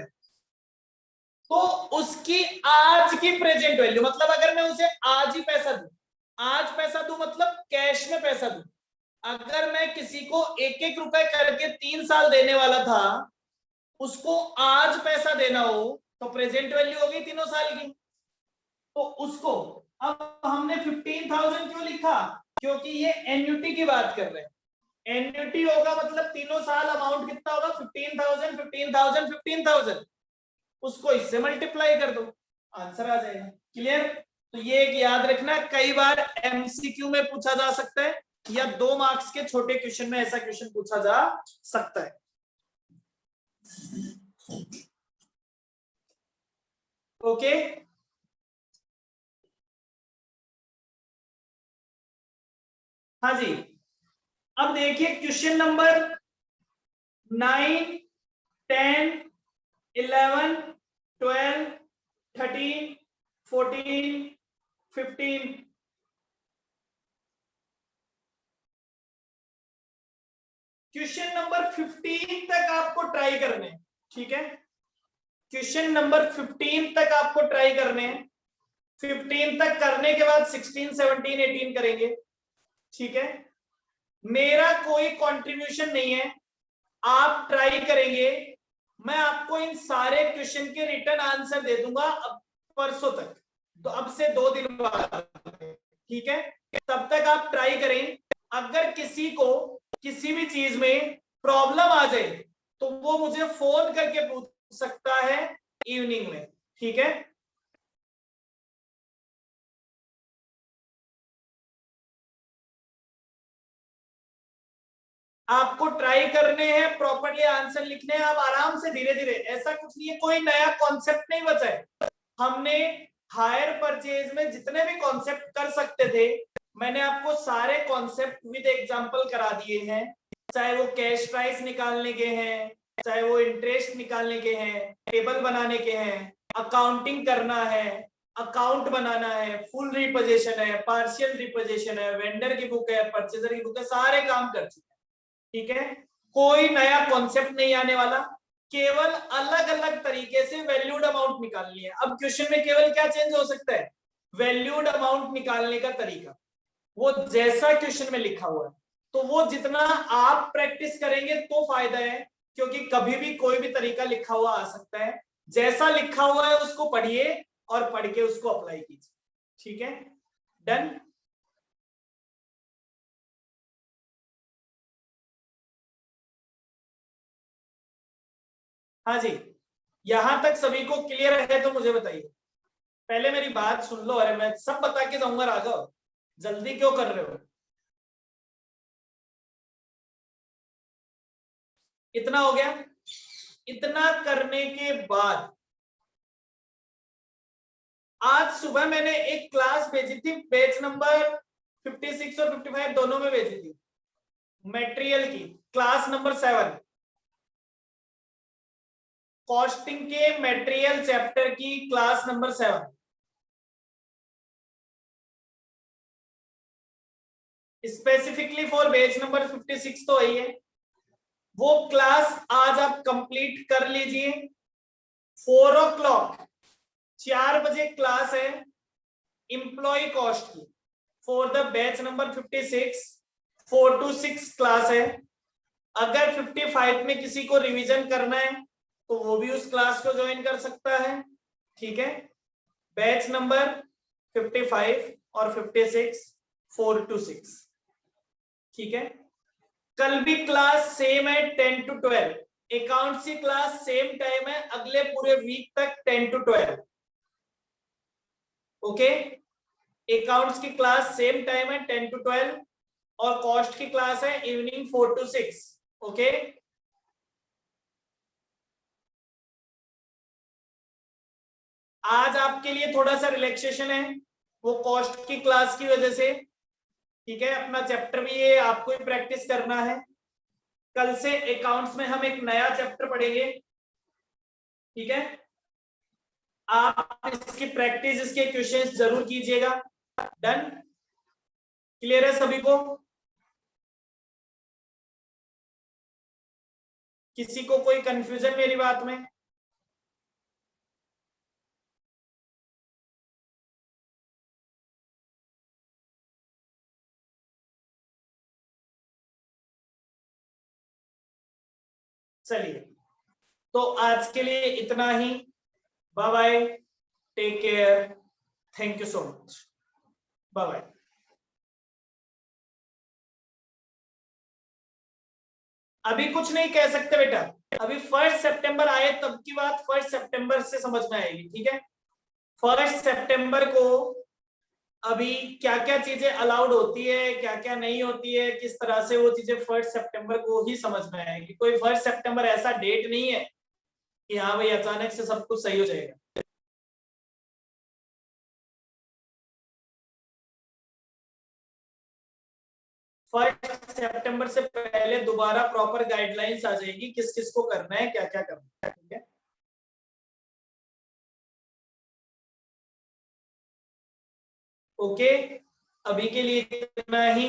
तो उसकी आज की प्रेजेंट वैल्यू, मतलब अगर मैं उसे आज ही पैसा दूं, आज पैसा दूं मतलब कैश में पैसा दूं, अगर मैं किसी को 1-1 रुपए करके 3 साल देने वाला था, उसको आज पैसा देना हो तो प्रेजेंट वैल्यू होगी तीनों साल की। तो उसको अब हमने 15,000 क्यों लिखा? क्योंकि ये एन्युटी की बात कर रहे हैं। एन्युटी होगा मतलब तीनों साल अमाउंट कितना होगा? 15,000 15,000 15,000। उसको इससे मल्टीप्लाई कर दो, आंसर आ जाएगा। क्लियर? तो ये एक याद रखना, कई बार एमसीक्यू में पूछा जा सकता है या 2 मार्क्स के छोटे क्वेश्चन में ऐसा क्वेश्चन पूछा जा सकता है। ओके, हाँ जी। अब देखिए क्वेश्चन नंबर 9, 10, 11, 12, 13, 14, 15। क्वेश्चन नंबर 15 तक आपको ट्राई करने हैं, ठीक है। क्वेश्चन नंबर 15 तक आपको ट्राई करने हैं। 15 तक करने के बाद 16, 17, 18 करेंगे, ठीक है। मेरा कोई कंट्रीब्यूशन नहीं है, आप ट्राई करेंगे। मैं आपको इन सारे क्वेश्चन के रिटर्न आंसर दे दूंगा अब परसों तक, तो अब से 2 दिन बाद, ठीक है। तब तक आप ट्राई करें। अगर किसी को किसी भी चीज में प्रॉब्लम आ जाए तो वो मुझे फोन करके पूछ सकता है इवनिंग में, ठीक है। आपको ट्राई करने हैं, प्रॉपर्ली आंसर लिखने हैं, आप आराम से धीरे धीरे, ऐसा कुछ नहीं है, कोई नया कॉन्सेप्ट नहीं बचा है। हमने हायर परचेज में जितने भी कॉन्सेप्ट कर सकते थे मैंने आपको सारे कॉन्सेप्ट विद एग्जांपल करा दिए हैं, चाहे वो कैश प्राइस निकालने के हैं, चाहे वो इंटरेस्ट निकालने के हैं, टेबल बनाने के हैं, अकाउंटिंग करना है, अकाउंट बनाना है, फुल रिपोजिशन है, पार्शियल रिपोजिशन है, वेंडर की बुक है, परचेजर की बुक है, सारे काम कर चुके हैं, ठीक है। कोई नया कॉन्सेप्ट नहीं आने वाला, केवल अलग अलग तरीके से वैल्यूड अमाउंट निकालनी है। अब क्वेश्चन में केवल क्या चेंज हो सकता है, वैल्यूड अमाउंट निकालने का तरीका, वो जैसा क्वेश्चन में लिखा हुआ है। तो वो जितना आप प्रैक्टिस करेंगे तो फायदा है, क्योंकि कभी भी कोई भी तरीका लिखा हुआ आ सकता है। जैसा लिखा हुआ है उसको पढ़िए और पढ़ के उसको अप्लाई कीजिए, ठीक है। डन। हाँ जी, यहां तक सभी को क्लियर है तो मुझे बताइए। पहले मेरी बात सुन लो, अरे मैं सब बता के जाऊंगा राघव, जल्दी क्यों कर रहे हो। इतना हो गया। इतना करने के बाद आज सुबह मैंने एक क्लास भेजी थी, पेज नंबर 56 और 55 दोनों में भेजी थी, मटेरियल की, क्लास नंबर 7, कॉस्टिंग के मटेरियल चैप्टर की class number 7। Specifically for page number 56 तो वही है, वो क्लास आज आप कंप्लीट कर लीजिए। 4 o'clock 4 बजे क्लास है इंप्लॉय कॉस्ट की, for the batch number 56, 4 to 6 class है। अगर 55 में किसी को रिवीजन करना है तो वो भी उस क्लास को ज्वाइन कर सकता है, ठीक है। बैच नंबर 55 और 56, 4 to 6, ठीक है। कल भी क्लास सेम है 10 to 12, अकाउंट्स की क्लास सेम टाइम है अगले पूरे वीक तक 10 to 12, ओके। अकाउंट्स की क्लास सेम टाइम है 10 to 12 और कॉस्ट की क्लास है इवनिंग 4 to 6, ओके। आज आपके लिए थोड़ा सा रिलैक्सेशन है वो कॉस्ट की क्लास की वजह से, ठीक है। अपना चैप्टर भी ये आपको ही प्रैक्टिस करना है। कल से अकाउंट्स में हम एक नया चैप्टर पढ़ेंगे, ठीक है। आप इसकी प्रैक्टिस, इसके क्वेश्चंस जरूर कीजिएगा। डन, क्लियर है सभी को। किसी को कोई कंफ्यूजन मेरी बात में। चलिए, तो आज के लिए इतना ही। Bye bye, take care, thank you so much, bye bye. अभी कुछ नहीं कह सकते बेटा, अभी 1 सितंबर आए तब की बात 1 सितंबर से समझ में आएगी, ठीक है। 1 सितंबर को अभी क्या क्या चीजें अलाउड होती है, क्या क्या नहीं होती है, किस तरह से वो चीजें 1 सितंबर को ही समझ में आएगी। कोई 1 सितंबर ऐसा डेट नहीं है कि हाँ भाई अचानक से सब कुछ सही हो जाएगा। 1 सितंबर से पहले दोबारा प्रॉपर गाइडलाइंस आ जाएगी, किस किस को करना है, क्या क्या करना है, ठीक है। ओके, अभी के लिए इतना ही।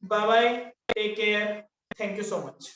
Bye bye, take care. Thank you so much.